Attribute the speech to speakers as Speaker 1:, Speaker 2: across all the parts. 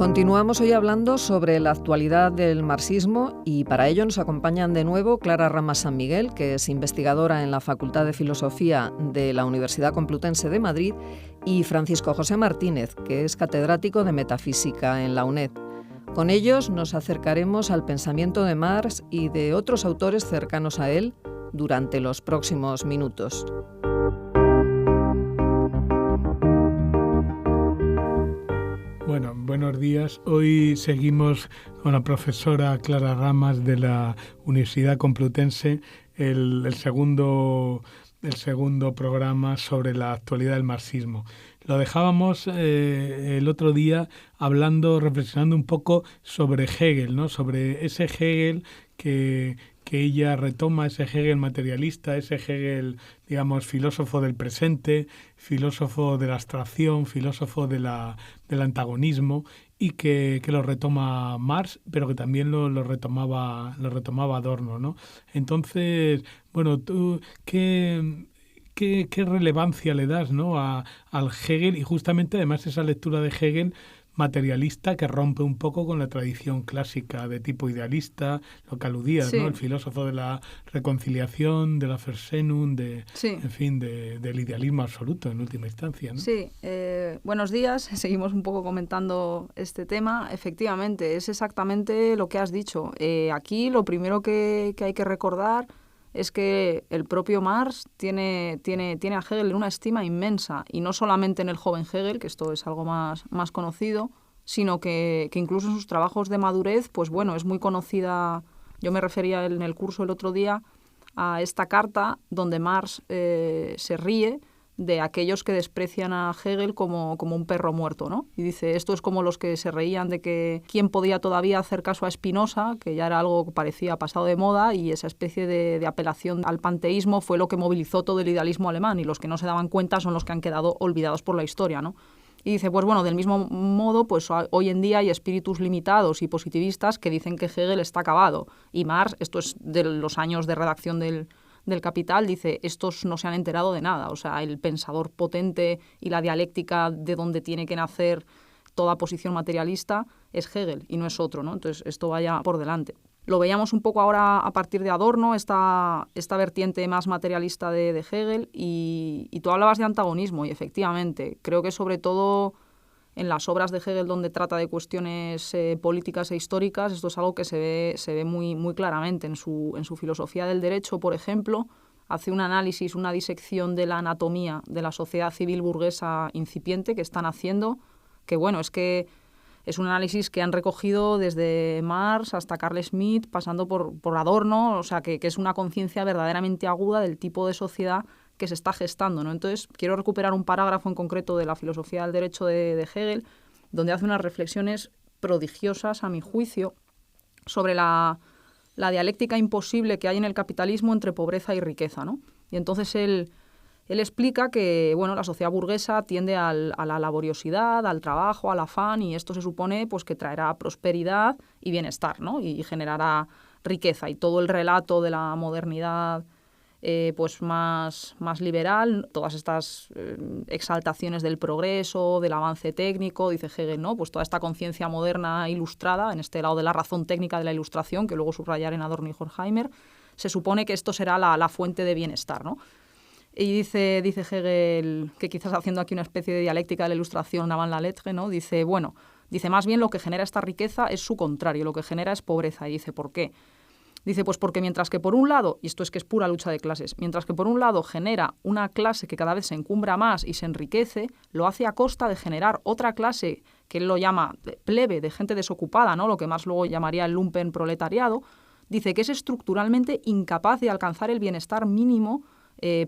Speaker 1: Continuamos hoy hablando sobre la actualidad del marxismo y para ello nos acompañan de nuevo Clara Ramas San Miguel, que es investigadora en la Facultad de Filosofía de la Universidad Complutense de Madrid, y Francisco José Martínez, que es catedrático de Metafísica en la UNED. Con ellos nos acercaremos al pensamiento de Marx y de otros autores cercanos a él durante los próximos minutos.
Speaker 2: Bueno, buenos días. Hoy seguimos con la profesora Clara Ramas de la Universidad Complutense el segundo programa sobre la actualidad del marxismo. Lo dejábamos el otro día reflexionando un poco sobre Hegel, ¿no? Sobre ese Hegel que ella retoma, ese Hegel materialista, ese Hegel, digamos, filósofo del presente, filósofo de la abstracción, filósofo del antagonismo, y que lo retoma Marx, pero que también lo retomaba Adorno, ¿no? Entonces, bueno, tú, ¿qué relevancia le das, ¿no? al Hegel, y justamente además esa lectura de Hegel materialista que rompe un poco con la tradición clásica de tipo idealista, lo que aludías, sí, ¿no? El filósofo de la reconciliación, de la Versehnung,
Speaker 3: sí,
Speaker 2: en fin, del idealismo absoluto en última instancia, ¿no?
Speaker 3: Sí, buenos días. Seguimos un poco comentando este tema. Efectivamente, es exactamente lo que has dicho. Aquí lo primero que hay que recordar es que el propio Marx tiene a Hegel en una estima inmensa, y no solamente en el joven Hegel, que esto es algo más conocido, sino que incluso en sus trabajos de madurez, pues bueno, es muy conocida. Yo me refería en el curso el otro día a esta carta donde Marx se ríe de aquellos que desprecian a Hegel como un perro muerto, ¿no? Y dice, esto es como los que se reían de que quién podía todavía hacer caso a Spinoza, que ya era algo que parecía pasado de moda, y esa especie de apelación al panteísmo fue lo que movilizó todo el idealismo alemán, y los que no se daban cuenta son los que han quedado olvidados por la historia, ¿no? Y dice, pues bueno, del mismo modo, pues hoy en día hay espíritus limitados y positivistas que dicen que Hegel está acabado. Y Marx, esto es de los años de redacción del Capital, dice, estos no se han enterado de nada. O sea, el pensador potente y la dialéctica de donde tiene que nacer toda posición materialista es Hegel y no es otro, ¿no? Entonces, esto vaya por delante. Lo veíamos un poco ahora a partir de Adorno, esta vertiente más materialista de Hegel, y tú hablabas de antagonismo, y efectivamente, creo que sobre todo en las obras de Hegel donde trata de cuestiones políticas e históricas, esto es algo que se ve muy, muy claramente. En su filosofía del derecho, por ejemplo, hace un análisis, una disección de la anatomía de la sociedad civil burguesa incipiente que están haciendo, que bueno, es un análisis que han recogido desde Marx hasta Carl Schmitt, pasando por Adorno, o sea, que es una conciencia verdaderamente aguda del tipo de sociedad que se está gestando, ¿no? Entonces, quiero recuperar un parágrafo en concreto de la filosofía del derecho de Hegel, donde hace unas reflexiones prodigiosas, a mi juicio, sobre la dialéctica imposible que hay en el capitalismo entre pobreza y riqueza, ¿no? Y entonces él explica que, bueno, la sociedad burguesa tiende a la laboriosidad, al trabajo, al afán, y esto se supone pues, que traerá prosperidad y bienestar, ¿no? Y generará riqueza. Y todo el relato de la modernidad pues más liberal, todas estas exaltaciones del progreso, del avance técnico, dice Hegel, ¿no? Pues toda esta conciencia moderna ilustrada, en este lado de la razón técnica de la ilustración, que luego subrayar en Adorno y Horkheimer, se supone que esto será la fuente de bienestar, ¿no? Y dice Hegel, que quizás haciendo aquí una especie de dialéctica de la ilustración avant la lettre, ¿no? Dice, más bien lo que genera esta riqueza es su contrario, lo que genera es pobreza. Y dice, ¿por qué? Dice, pues porque mientras que por un lado, y esto es que es pura lucha de clases, mientras que por un lado genera una clase que cada vez se encumbra más y se enriquece, lo hace a costa de generar otra clase que él lo llama plebe, de gente desocupada, ¿no? Lo que más luego llamaría el lumpen proletariado. Dice que es estructuralmente incapaz de alcanzar el bienestar mínimo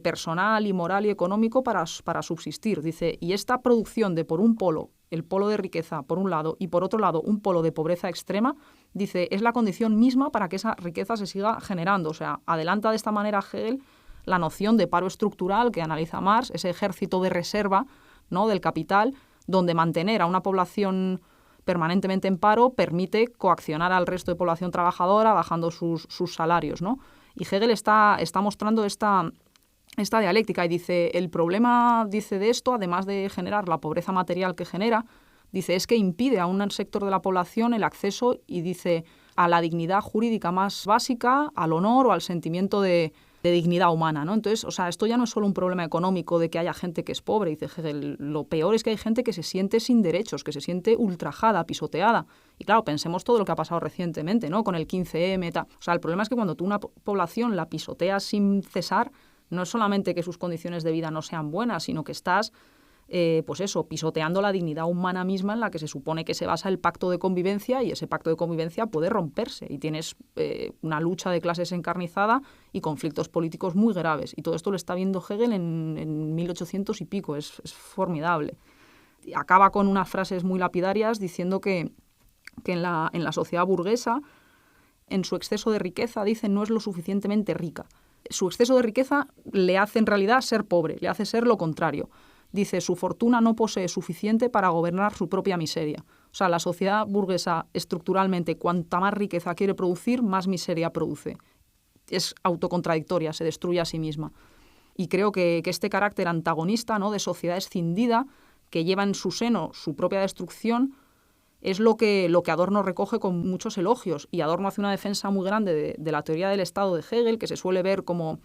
Speaker 3: personal y moral y económico para subsistir. Dice, y esta producción de por un polo, el polo de riqueza por un lado y por otro lado un polo de pobreza extrema, dice, es la condición misma para que esa riqueza se siga generando. O sea, adelanta de esta manera Hegel la noción de paro estructural que analiza Marx, ese ejército de reserva, ¿no?, del capital, donde mantener a una población permanentemente en paro permite coaccionar al resto de población trabajadora bajando sus salarios, ¿no? Y Hegel está mostrando esta dialéctica y dice, el problema, dice, de esto, además de generar la pobreza material que genera, dice, es que impide a un sector de la población el acceso, y dice, a la dignidad jurídica más básica, al honor o al sentimiento de dignidad humana, ¿no? Entonces, o sea, esto ya no es solo un problema económico de que haya gente que es pobre, dice Hegel, lo peor es que hay gente que se siente sin derechos, que se siente ultrajada, pisoteada. Y claro, pensemos todo lo que ha pasado recientemente, ¿no? Con el 15M, tal. O sea, el problema es que cuando tú una población la pisoteas sin cesar, no es solamente que sus condiciones de vida no sean buenas, sino que estás pues eso, pisoteando la dignidad humana misma en la que se supone que se basa el pacto de convivencia, y ese pacto de convivencia puede romperse y tienes una lucha de clases encarnizada y conflictos políticos muy graves. Y todo esto lo está viendo Hegel en 1800 y pico, es formidable. Y acaba con unas frases muy lapidarias diciendo que en la sociedad burguesa, en su exceso de riqueza, dice, no es lo suficientemente rica. Su exceso de riqueza le hace en realidad ser pobre, le hace ser lo contrario. Dice, su fortuna no posee suficiente para gobernar su propia miseria. O sea, la sociedad burguesa estructuralmente, cuanta más riqueza quiere producir, más miseria produce. Es autocontradictoria, se destruye a sí misma. Y creo que este carácter antagonista, ¿no?, de sociedad escindida, que lleva en su seno su propia destrucción, es lo que Adorno recoge con muchos elogios. Y Adorno hace una defensa muy grande de la teoría del Estado de Hegel, que se suele ver como,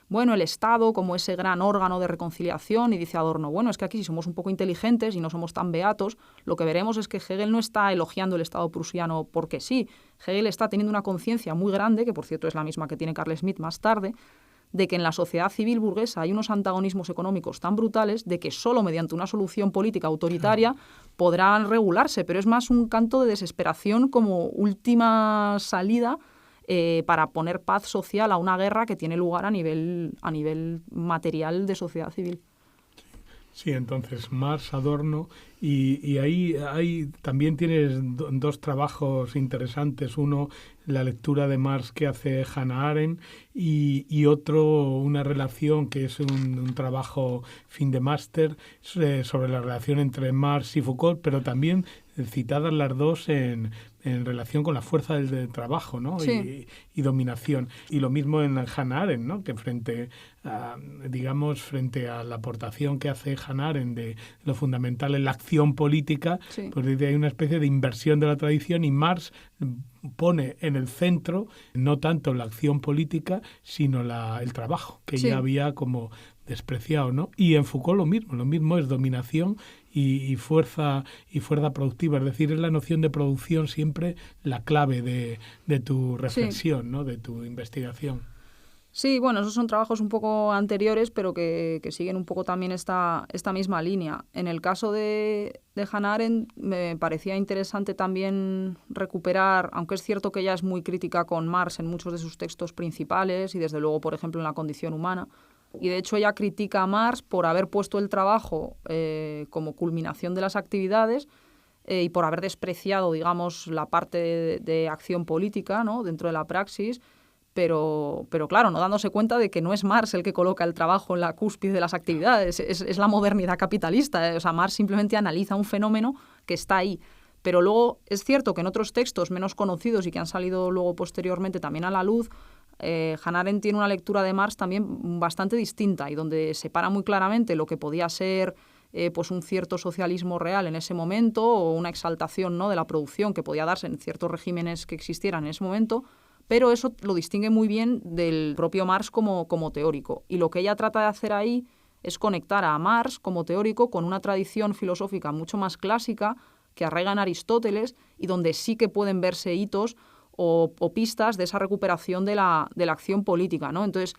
Speaker 3: bueno, el Estado como ese gran órgano de reconciliación, y dice Adorno, bueno, es que aquí si somos un poco inteligentes y no somos tan beatos, lo que veremos es que Hegel no está elogiando el Estado prusiano porque sí. Hegel está teniendo una conciencia muy grande, que por cierto es la misma que tiene Carl Schmitt más tarde, de que en la sociedad civil burguesa hay unos antagonismos económicos tan brutales de que solo mediante una solución política autoritaria podrán regularse, pero es más un canto de desesperación como última salida para poner paz social a una guerra que tiene lugar a nivel material de sociedad civil.
Speaker 2: Sí, entonces Marx, Adorno, y ahí también tienes dos trabajos interesantes. Uno, la lectura de Marx que hace Hannah Arendt, y otro, una relación que es un trabajo fin de máster sobre la relación entre Marx y Foucault, pero también citadas las dos en relación con la fuerza del trabajo, ¿no?
Speaker 3: Sí.
Speaker 2: Y dominación. Y lo mismo en Hannah Arendt, ¿no? Que frente a la aportación que hace Hannah Arendt de lo fundamental en la acción política,
Speaker 3: Sí.
Speaker 2: pues hay una especie de inversión de la tradición, y Marx pone en el centro no tanto la acción política, sino el trabajo, que
Speaker 3: Sí.
Speaker 2: ya había como despreciado, ¿no? Y en Foucault lo mismo es dominación y fuerza productiva, es decir, es la noción de producción siempre la clave de tu reflexión, ¿no?, de tu investigación.
Speaker 3: Sí, bueno, esos son trabajos un poco anteriores, pero que siguen un poco también esta misma línea. En el caso de Hannah Arendt me parecía interesante también recuperar, aunque es cierto que ella es muy crítica con Marx en muchos de sus textos principales y desde luego, por ejemplo, en La condición humana, y de hecho ella critica a Marx por haber puesto el trabajo como culminación de las actividades y por haber despreciado, digamos, la parte de acción política, ¿no?, dentro de la praxis. Pero claro, no dándose cuenta de que no es Marx el que coloca el trabajo en la cúspide de las actividades, es la modernidad capitalista. O sea, Marx simplemente analiza un fenómeno que está ahí. Pero luego es cierto que en otros textos menos conocidos y que han salido luego posteriormente también a la luz, Hannah Arendt tiene una lectura de Marx también bastante distinta y donde separa muy claramente lo que podía ser pues un cierto socialismo real en ese momento o una exaltación, ¿no?, de la producción que podía darse en ciertos regímenes que existieran en ese momento, pero eso lo distingue muy bien del propio Marx como teórico. Y lo que ella trata de hacer ahí es conectar a Marx como teórico con una tradición filosófica mucho más clásica que arraiga en Aristóteles y donde sí que pueden verse hitos o pistas de esa recuperación de la acción política, ¿no? Entonces,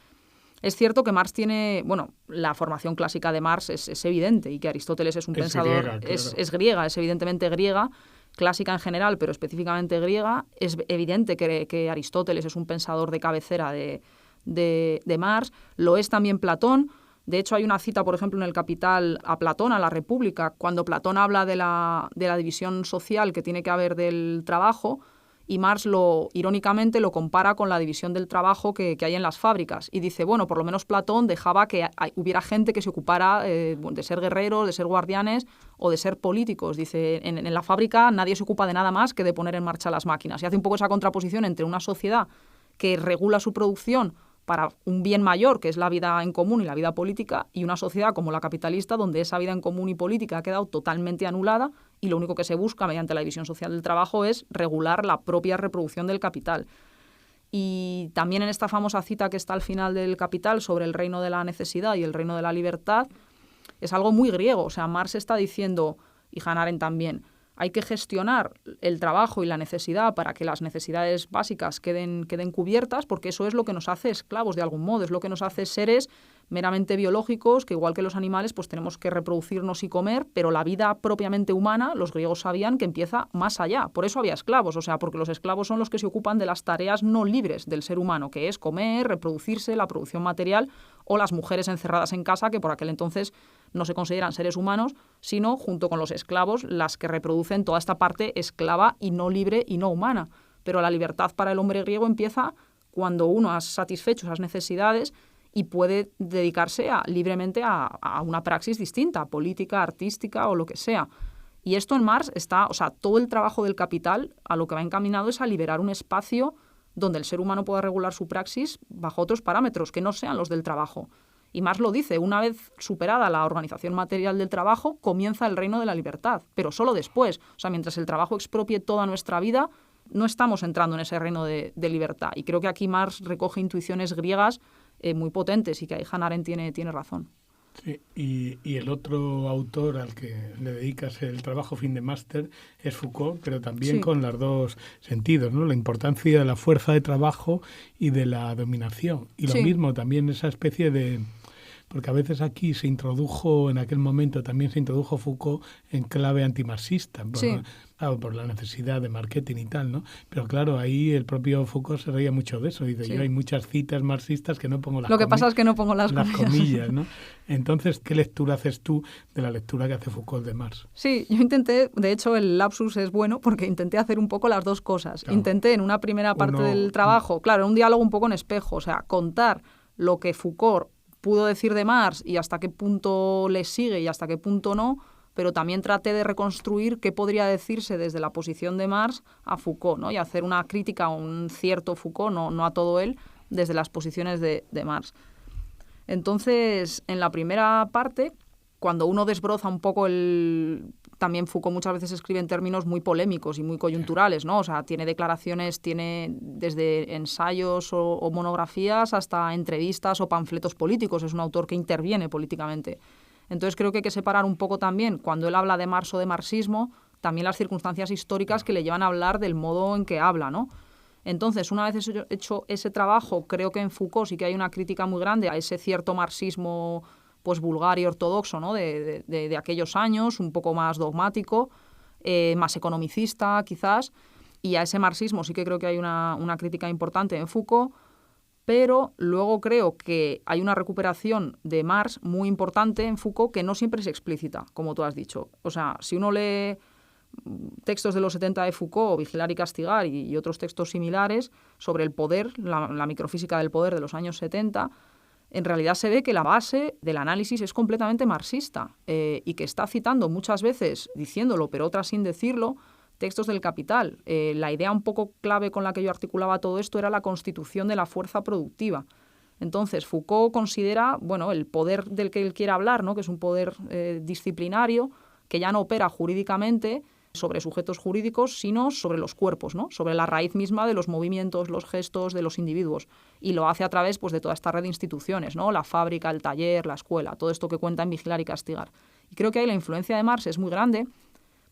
Speaker 3: es cierto que Marx tiene, bueno, la formación clásica de Marx es evidente y que Aristóteles es un pensador,
Speaker 2: griega, claro.
Speaker 3: es griega, es evidentemente griega, clásica en general, pero específicamente griega. Es evidente que Aristóteles es un pensador de cabecera de Marx. Lo es también Platón. De hecho, hay una cita, por ejemplo, en el Capital a Platón, a la República, cuando Platón habla de la división social que tiene que haber del trabajo, y Marx irónicamente lo compara con la división del trabajo que hay en las fábricas. Y dice, bueno, por lo menos Platón dejaba que hubiera gente que se ocupara de ser guerreros, de ser guardianes o de ser políticos. Dice, en la fábrica nadie se ocupa de nada más que de poner en marcha las máquinas. Y hace un poco esa contraposición entre una sociedad que regula su producción para un bien mayor, que es la vida en común y la vida política, y una sociedad como la capitalista, donde esa vida en común y política ha quedado totalmente anulada y lo único que se busca mediante la división social del trabajo es regular la propia reproducción del capital. Y también en esta famosa cita que está al final del Capital sobre el reino de la necesidad y el reino de la libertad, es algo muy griego. O sea, Marx está diciendo, y Hannah Arendt también, hay que gestionar el trabajo y la necesidad para que las necesidades básicas queden cubiertas, porque eso es lo que nos hace esclavos de algún modo, es lo que nos hace seres meramente biológicos, que igual que los animales pues tenemos que reproducirnos y comer, pero la vida propiamente humana, los griegos sabían que empieza más allá. Por eso había esclavos, o sea, porque los esclavos son los que se ocupan de las tareas no libres del ser humano, que es comer, reproducirse, la producción material, o las mujeres encerradas en casa, que por aquel entonces no se consideran seres humanos, sino, junto con los esclavos, las que reproducen toda esta parte esclava y no libre y no humana. Pero la libertad para el hombre griego empieza cuando uno ha satisfecho esas necesidades y puede dedicarse libremente a una praxis distinta, política, artística o lo que sea. Y esto en Marx está, o sea, todo el trabajo del Capital a lo que va encaminado es a liberar un espacio donde el ser humano pueda regular su praxis bajo otros parámetros que no sean los del trabajo. Y Marx lo dice, una vez superada la organización material del trabajo, comienza el reino de la libertad, pero solo después. O sea, mientras el trabajo expropie toda nuestra vida, no estamos entrando en ese reino de libertad. Y creo que aquí Marx recoge intuiciones griegas muy potentes y que ahí Hannah Arendt tiene razón.
Speaker 2: Sí, y el otro autor al que le dedicas el trabajo fin de máster es Foucault, pero también con los dos sentidos, ¿no? La importancia de la fuerza de trabajo y de la dominación. Y lo mismo también esa especie de... Porque a veces aquí se introdujo, en aquel momento también se introdujo Foucault en clave antimarxista, por la necesidad de marketing y tal, ¿no? Pero claro, ahí el propio Foucault se reía mucho de eso. Dice, yo hay muchas citas marxistas que no pongo
Speaker 3: las comillas. Lo que pasa es que no pongo las
Speaker 2: comillas, ¿no? Entonces, ¿qué lectura haces tú de la lectura que hace Foucault de Marx?
Speaker 3: Sí, yo intenté, de hecho el lapsus es bueno porque intenté hacer un poco las dos cosas. Claro. Intenté en una primera parte del trabajo, claro, en un diálogo un poco en espejo, o sea, contar lo que Foucault pudo decir de Marx y hasta qué punto le sigue y hasta qué punto no, pero también traté de reconstruir qué podría decirse desde la posición de Marx a Foucault, ¿no? Y hacer una crítica a un cierto Foucault, no a todo él, desde las posiciones de Marx. Entonces, en la primera parte, cuando uno desbroza un poco también Foucault muchas veces escribe en términos muy polémicos y muy coyunturales, ¿no? O sea, tiene declaraciones, tiene desde ensayos o monografías hasta entrevistas o panfletos políticos. Es un autor que interviene políticamente. Entonces creo que hay que separar un poco también, cuando él habla de Marx o de marxismo, también las circunstancias históricas que le llevan a hablar del modo en que habla, ¿no? Entonces, una vez hecho ese trabajo, creo que en Foucault sí que hay una crítica muy grande a ese cierto marxismo pues vulgar y ortodoxo, ¿no? de aquellos años, un poco más dogmático, más economicista quizás, y a ese marxismo sí que creo que hay una crítica importante en Foucault, pero luego creo que hay una recuperación de Marx muy importante en Foucault que no siempre es explícita, como tú has dicho. O sea, si uno lee textos de los 70 de Foucault, Vigilar y Castigar y otros textos similares sobre el poder, la microfísica del poder de los años 70, en realidad se ve que la base del análisis es completamente marxista y que está citando muchas veces, diciéndolo, pero otras sin decirlo, textos del Capital. La idea un poco clave con la que yo articulaba todo esto era la constitución de la fuerza productiva. Entonces, Foucault considera, bueno, el poder del que él quiere hablar, ¿no? Que es un poder disciplinario, que ya no opera jurídicamente sobre sujetos jurídicos, sino sobre los cuerpos, ¿no? Sobre la raíz misma de los movimientos, los gestos de los individuos. Y lo hace a través pues, de toda esta red de instituciones, ¿no? La fábrica, el taller, la escuela, todo esto que cuenta en Vigilar y Castigar. Y creo que ahí la influencia de Marx es muy grande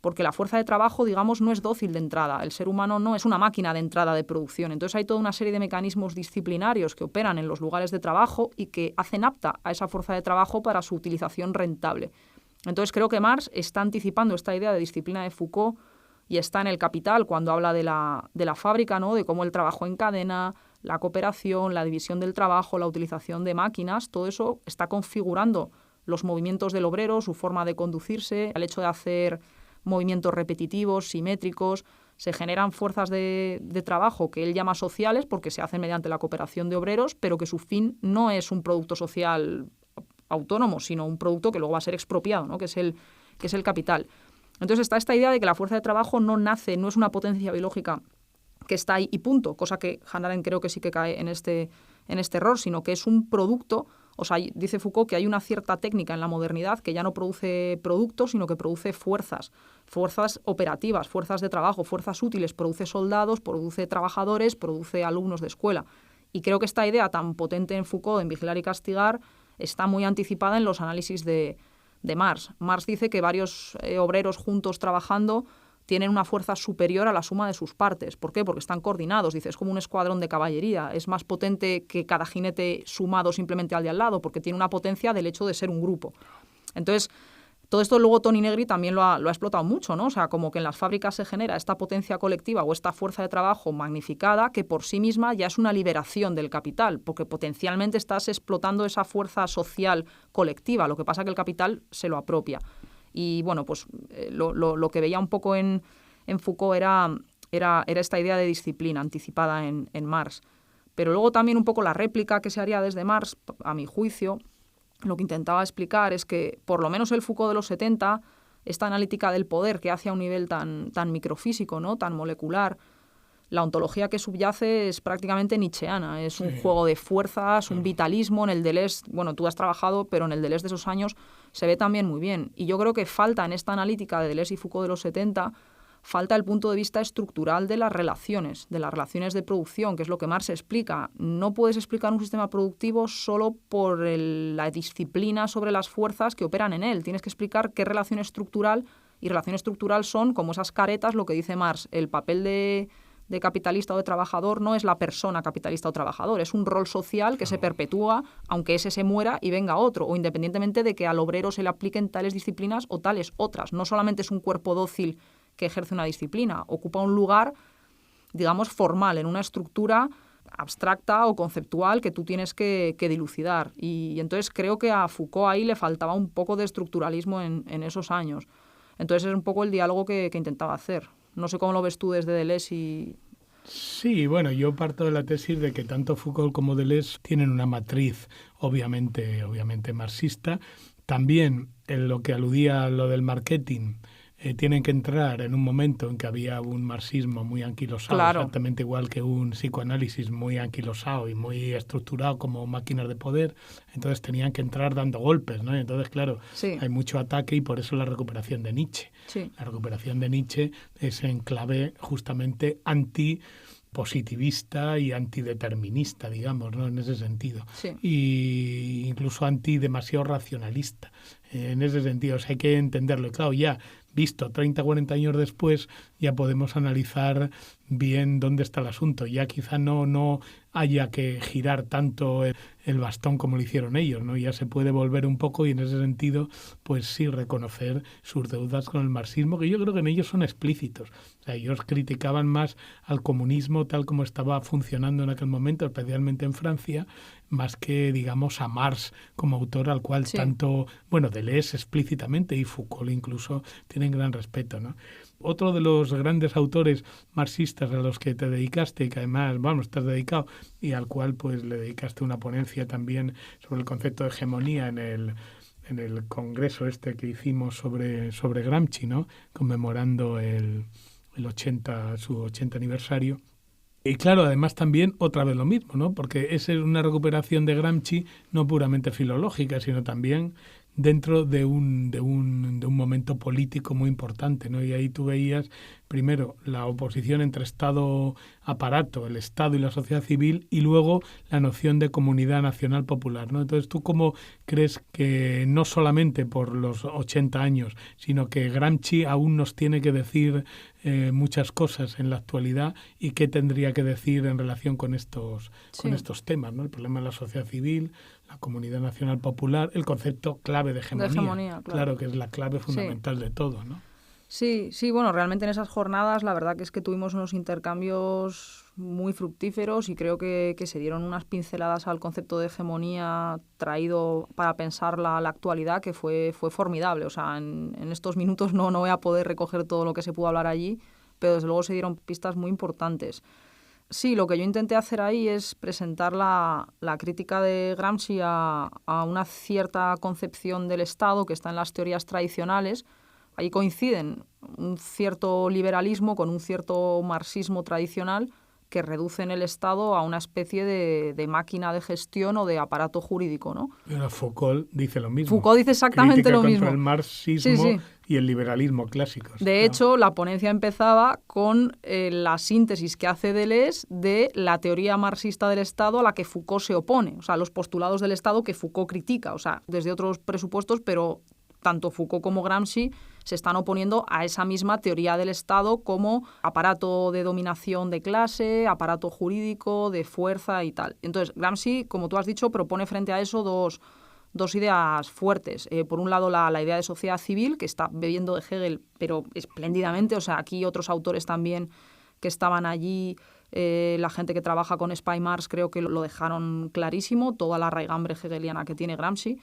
Speaker 3: porque la fuerza de trabajo, digamos, no es dócil de entrada. El ser humano no es una máquina de entrada de producción. Entonces hay toda una serie de mecanismos disciplinarios que operan en los lugares de trabajo y que hacen apta a esa fuerza de trabajo para su utilización rentable. Entonces creo que Marx está anticipando esta idea de disciplina de Foucault y está en el Capital cuando habla de la fábrica, ¿no? De cómo el trabajo en cadena, la cooperación, la división del trabajo, la utilización de máquinas, todo eso está configurando los movimientos del obrero, su forma de conducirse, el hecho de hacer movimientos repetitivos, simétricos, se generan fuerzas de trabajo que él llama sociales porque se hacen mediante la cooperación de obreros, pero que su fin no es un producto social autónomo, sino un producto que luego va a ser expropiado, ¿no? que es el capital. Entonces está esta idea de que la fuerza de trabajo no nace, no es una potencia biológica que está ahí y punto, cosa que Hannah Arendt creo que sí que cae en este error, sino que es un producto O sea, dice Foucault que hay una cierta técnica en la modernidad que ya no produce productos, sino que produce fuerzas operativas, fuerzas de trabajo, fuerzas útiles, produce soldados, produce trabajadores, produce alumnos de escuela. Y creo que esta idea tan potente en Foucault, en Vigilar y Castigar, está muy anticipada en los análisis de Marx. Marx dice que varios obreros juntos trabajando tienen una fuerza superior a la suma de sus partes. ¿Por qué? Porque están coordinados. Dice, es como un escuadrón de caballería. Es más potente que cada jinete sumado simplemente al de al lado, porque tiene una potencia del hecho de ser un grupo. Entonces, todo esto luego Toni Negri también lo ha explotado mucho, ¿no? O sea, como que en las fábricas se genera esta potencia colectiva o esta fuerza de trabajo magnificada que por sí misma ya es una liberación del capital, porque potencialmente estás explotando esa fuerza social colectiva. Lo que pasa es que el capital se lo apropia. Y bueno, pues lo que veía un poco en Foucault era esta idea de disciplina anticipada en Marx. Pero luego también un poco la réplica que se haría desde Marx, a mi juicio, lo que intentaba explicar es que por lo menos el Foucault de los 70, esta analítica del poder que hace a un nivel tan microfísico, ¿no? Tan molecular, la ontología que subyace es prácticamente nietzscheana. Es un juego de fuerzas, un vitalismo. En el Deleuze, bueno, tú has trabajado, pero en el Deleuze de esos años se ve también muy bien. Y yo creo que falta en esta analítica de Deleuze y Foucault de los 70, falta el punto de vista estructural de las relaciones de producción, que es lo que Marx explica. No puedes explicar un sistema productivo solo por la disciplina sobre las fuerzas que operan en él. Tienes que explicar qué relación estructural, y relación estructural son como esas caretas, lo que dice Marx, el papel de capitalista o de trabajador no es la persona capitalista o trabajador, es un rol social que se perpetúa aunque ese se muera y venga otro, o independientemente de que al obrero se le apliquen tales disciplinas o tales otras. No solamente es un cuerpo dócil que ejerce una disciplina, ocupa un lugar, digamos, formal, en una estructura abstracta o conceptual que tú tienes que dilucidar. Y entonces creo que a Foucault ahí le faltaba un poco de estructuralismo en esos años. Entonces es un poco el diálogo que intentaba hacer. No sé cómo lo ves tú desde Deleuze y...
Speaker 2: Sí, bueno, yo parto de la tesis de que tanto Foucault como Deleuze tienen una matriz obviamente marxista. También en lo que aludía a lo del marketing, tienen que entrar en un momento en que había un marxismo muy anquilosado, claro, exactamente igual que un psicoanálisis muy anquilosado y muy estructurado como máquinas de poder. Entonces tenían que entrar dando golpes, ¿no? Y entonces, claro, sí, hay mucho ataque y por eso la recuperación de Nietzsche. Sí. La recuperación de Nietzsche es en clave justamente antipositivista y antideterminista, digamos, ¿no? En ese sentido. Sí. Y incluso demasiado racionalista. En ese sentido, o sea, hay que entenderlo. Y claro, ya visto 30, 40 años después, ya podemos analizar bien dónde está el asunto. Ya quizá no haya que girar tanto el bastón como lo hicieron ellos, ¿no? Ya se puede volver un poco y en ese sentido, pues sí, reconocer sus deudas con el marxismo, que yo creo que en ellos son explícitos. O sea, ellos criticaban más al comunismo tal como estaba funcionando en aquel momento, especialmente en Francia, más que, digamos, a Marx como autor al cual sí, tanto, bueno, Deleuze explícitamente y Foucault incluso tienen gran respeto, ¿no? Otro de los grandes autores marxistas a los que te dedicaste, que además, te has dedicado y al cual pues le dedicaste una ponencia también sobre el concepto de hegemonía en el congreso que hicimos sobre Gramsci, ¿no? Conmemorando su 80 aniversario. Y claro, además también otra vez lo mismo, ¿no? Porque esa es una recuperación de Gramsci no puramente filológica, sino también dentro de un momento político muy importante, ¿no? Y ahí tú veías primero la oposición entre Estado-aparato, el Estado y la sociedad civil, y luego la noción de comunidad nacional popular, ¿no? Entonces, ¿tú cómo crees que no solamente por los 80 años, sino que Gramsci aún nos tiene que decir muchas cosas en la actualidad y qué tendría que decir en relación con estos temas, ¿no? El problema de la sociedad civil, la comunidad nacional popular, el concepto clave de hegemonía, claro, que es la clave fundamental de todo, ¿no?
Speaker 3: Sí, bueno, realmente en esas jornadas la verdad que es que tuvimos unos intercambios muy fructíferos y creo que se dieron unas pinceladas al concepto de hegemonía traído para pensar la actualidad que fue formidable. O sea, en estos minutos no voy a poder recoger todo lo que se pudo hablar allí, pero desde luego se dieron pistas muy importantes. Sí, lo que yo intenté hacer ahí es presentar la crítica de Gramsci a una cierta concepción del Estado que está en las teorías tradicionales. Ahí coinciden un cierto liberalismo con un cierto marxismo tradicional, que reducen el Estado a una especie de máquina de gestión o de aparato jurídico, ¿no?
Speaker 2: Pero Foucault dice lo mismo.
Speaker 3: Foucault dice exactamente
Speaker 2: Crítica
Speaker 3: lo mismo.
Speaker 2: Contra el marxismo
Speaker 3: Sí.
Speaker 2: y el liberalismo clásicos.
Speaker 3: De hecho, la ponencia empezaba con la síntesis que hace Deleuze de la teoría marxista del Estado a la que Foucault se opone, o sea, los postulados del Estado que Foucault critica, o sea, desde otros presupuestos, pero tanto Foucault como Gramsci se están oponiendo a esa misma teoría del Estado como aparato de dominación de clase, aparato jurídico, de fuerza y tal. Entonces, Gramsci, como tú has dicho, propone frente a eso dos ideas fuertes. Por un lado, la idea de sociedad civil, que está bebiendo de Hegel, pero espléndidamente. O sea, aquí otros autores también que estaban allí, la gente que trabaja con Spy-Mars, creo que lo dejaron clarísimo, toda la raigambre hegeliana que tiene Gramsci.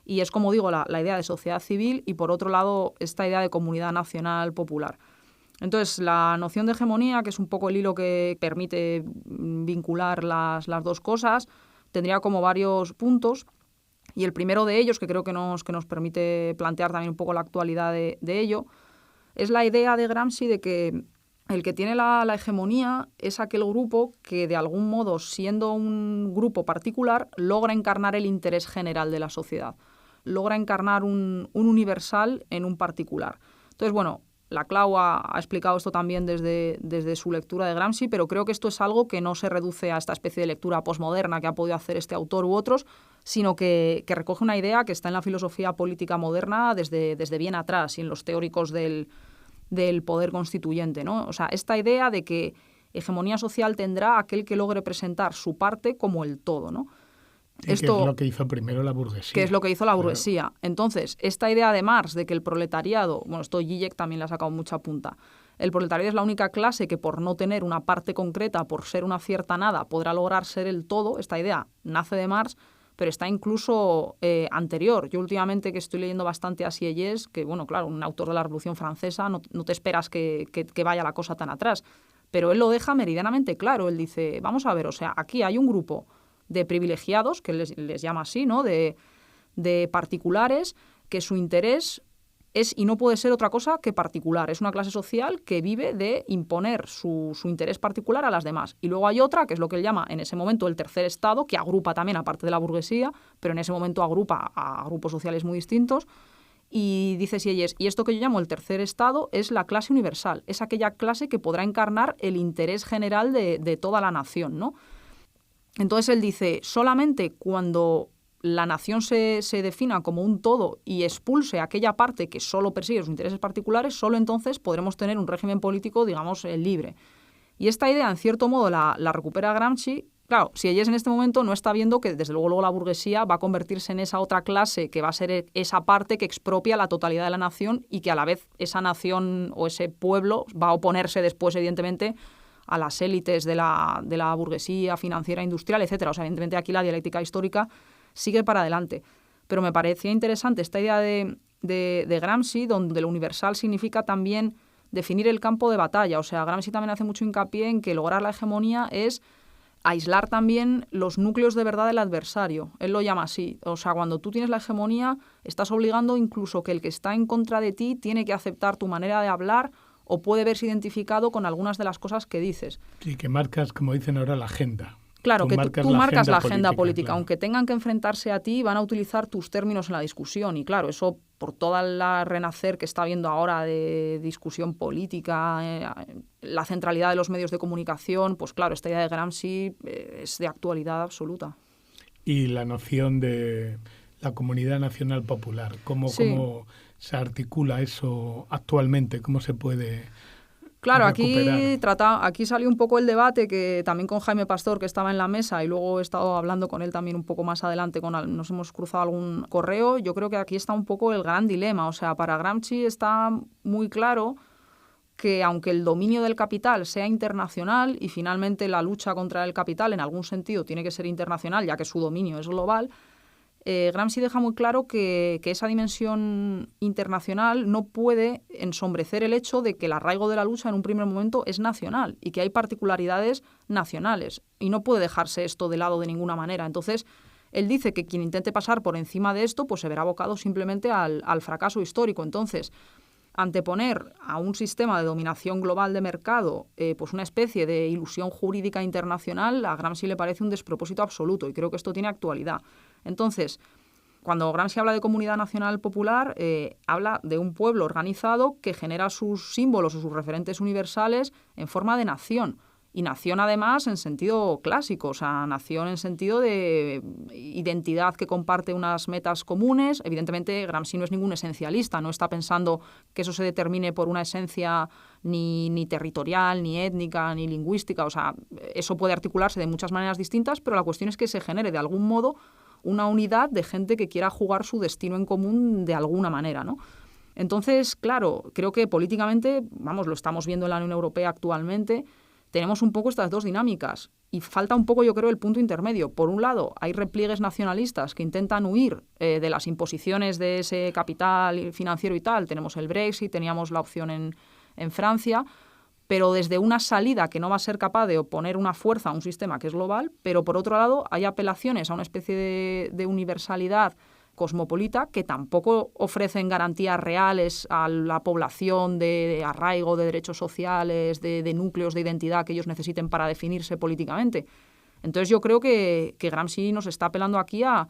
Speaker 3: Y es, como digo, la idea de sociedad civil y, por otro lado, esta idea de comunidad nacional popular. Entonces, la noción de hegemonía, que es un poco el hilo que permite vincular las dos cosas, tendría como varios puntos. Y el primero de ellos, que creo que nos permite plantear también un poco la actualidad de ello, es la idea de Gramsci de que el que tiene la hegemonía es aquel grupo que, de algún modo, siendo un grupo particular, logra encarnar el interés general de la sociedad. Logra encarnar un universal en un particular. Entonces, bueno, Laclau ha explicado esto también desde su lectura de Gramsci, pero creo que esto es algo que no se reduce a esta especie de lectura posmoderna que ha podido hacer este autor u otros, sino que recoge una idea que está en la filosofía política moderna desde bien atrás y en los teóricos del poder constituyente, ¿no? O sea, esta idea de que hegemonía social tendrá aquel que logre presentar su parte como el todo, ¿no?
Speaker 2: Esto, que es lo que hizo primero la burguesía.
Speaker 3: Que es lo que hizo la burguesía. Entonces, esta idea de Marx de que el proletariado, bueno, esto Zizek también le ha sacado mucha punta, el proletariado es la única clase que por no tener una parte concreta, por ser una cierta nada, podrá lograr ser el todo. Esta idea nace de Marx, pero está incluso anterior. Yo últimamente que estoy leyendo bastante a Sieyès, que, bueno, claro, un autor de la Revolución Francesa, no te esperas que vaya la cosa tan atrás. Pero él lo deja meridianamente claro. Él dice, vamos a ver, o sea, aquí hay un grupo de privilegiados, que les llama así, ¿no? De particulares, que su interés es y no puede ser otra cosa que particular. Es una clase social que vive de imponer su interés particular a las demás. Y luego hay otra, que es lo que él llama en ese momento el tercer estado, que agrupa también, aparte de la burguesía, pero en ese momento agrupa a grupos sociales muy distintos. Y dice Sieyès, y esto que yo llamo el tercer estado es la clase universal. Es aquella clase que podrá encarnar el interés general de toda la nación, ¿no? Entonces él dice, solamente cuando la nación se defina como un todo y expulse aquella parte que solo persigue sus intereses particulares, solo entonces podremos tener un régimen político, digamos, libre. Y esta idea, en cierto modo, la recupera Gramsci. Claro, Sieyès en este momento no está viendo que, desde luego, la burguesía va a convertirse en esa otra clase que va a ser esa parte que expropia la totalidad de la nación y que, a la vez, esa nación o ese pueblo va a oponerse después, evidentemente, a las élites de la burguesía financiera, industrial, etcétera. O sea, evidentemente aquí la dialéctica histórica sigue para adelante. Pero me parecía interesante esta idea de Gramsci, donde lo universal significa también definir el campo de batalla. O sea, Gramsci también hace mucho hincapié en que lograr la hegemonía es aislar también los núcleos de verdad del adversario. Él lo llama así. O sea, cuando tú tienes la hegemonía, estás obligando incluso que el que está en contra de ti tiene que aceptar tu manera de hablar o puede verse identificado con algunas de las cosas que dices.
Speaker 2: Sí, que marcas, como dicen ahora, la agenda.
Speaker 3: Claro, que tú marcas la agenda política.
Speaker 2: Claro.
Speaker 3: Aunque tengan que enfrentarse a ti, van a utilizar tus términos en la discusión. Y claro, eso, por toda la renacer que está habiendo ahora de discusión política, la centralidad de los medios de comunicación, pues claro, esta idea de Gramsci es de actualidad absoluta.
Speaker 2: Y la noción de la comunidad nacional popular, ¿cómo se articula eso actualmente? ¿Cómo se puede
Speaker 3: Claro,
Speaker 2: recuperar?
Speaker 3: aquí salió un poco el debate, que también con Jaime Pastor, que estaba en la mesa, y luego he estado hablando con él también un poco más adelante, nos hemos cruzado algún correo. Yo creo que aquí está un poco el gran dilema. O sea, para Gramsci está muy claro que, aunque el dominio del capital sea internacional y finalmente la lucha contra el capital en algún sentido tiene que ser internacional, ya que su dominio es global, Gramsci deja muy claro que esa dimensión internacional no puede ensombrecer el hecho de que el arraigo de la lucha en un primer momento es nacional y que hay particularidades nacionales, y no puede dejarse esto de lado de ninguna manera. Entonces, él dice que quien intente pasar por encima de esto pues se verá abocado simplemente al fracaso histórico. Entonces, anteponer a un sistema de dominación global de mercado pues una especie de ilusión jurídica internacional, a Gramsci le parece un despropósito absoluto y creo que esto tiene actualidad. Entonces, cuando Gramsci habla de comunidad nacional popular, habla de un pueblo organizado que genera sus símbolos o sus referentes universales en forma de nación. Y nación, además, en sentido clásico, o sea, nación en sentido de identidad que comparte unas metas comunes. Evidentemente, Gramsci no es ningún esencialista, no está pensando que eso se determine por una esencia ni territorial, ni étnica, ni lingüística. O sea, eso puede articularse de muchas maneras distintas, pero la cuestión es que se genere de algún modo una unidad de gente que quiera jugar su destino en común de alguna manera, ¿no? Entonces, claro, creo que políticamente, lo estamos viendo en la Unión Europea actualmente, tenemos un poco estas dos dinámicas y falta un poco, yo creo, el punto intermedio. Por un lado, hay repliegues nacionalistas que intentan huir de las imposiciones de ese capital financiero y tal. Tenemos el Brexit, teníamos la opción en Francia, pero desde una salida que no va a ser capaz de oponer una fuerza a un sistema que es global, pero por otro lado hay apelaciones a una especie de universalidad cosmopolita que tampoco ofrecen garantías reales a la población de arraigo, de derechos sociales, de núcleos de identidad que ellos necesiten para definirse políticamente. Entonces yo creo que Gramsci nos está apelando aquí a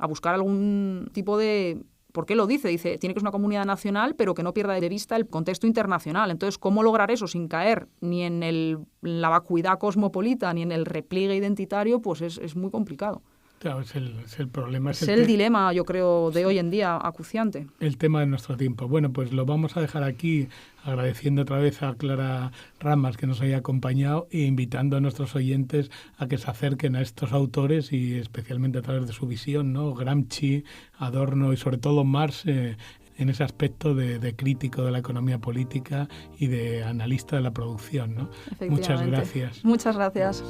Speaker 3: buscar algún tipo de... ¿Por qué lo dice? Dice, tiene que ser una comunidad nacional, pero que no pierda de vista el contexto internacional. Entonces, ¿cómo lograr eso sin caer ni en la vacuidad cosmopolita ni en el repliegue identitario? Pues es muy complicado.
Speaker 2: Claro, es el problema.
Speaker 3: Es el dilema, yo creo, de hoy en día acuciante.
Speaker 2: El tema de nuestro tiempo. Bueno, pues lo vamos a dejar aquí, agradeciendo otra vez a Clara Ramas que nos haya acompañado e invitando a nuestros oyentes a que se acerquen a estos autores y especialmente a través de su visión, ¿no? Gramsci, Adorno y sobre todo Marx en ese aspecto de crítico de la economía política y de analista de la producción, ¿no?
Speaker 3: Efectivamente.
Speaker 2: Muchas gracias.
Speaker 3: Muchas gracias.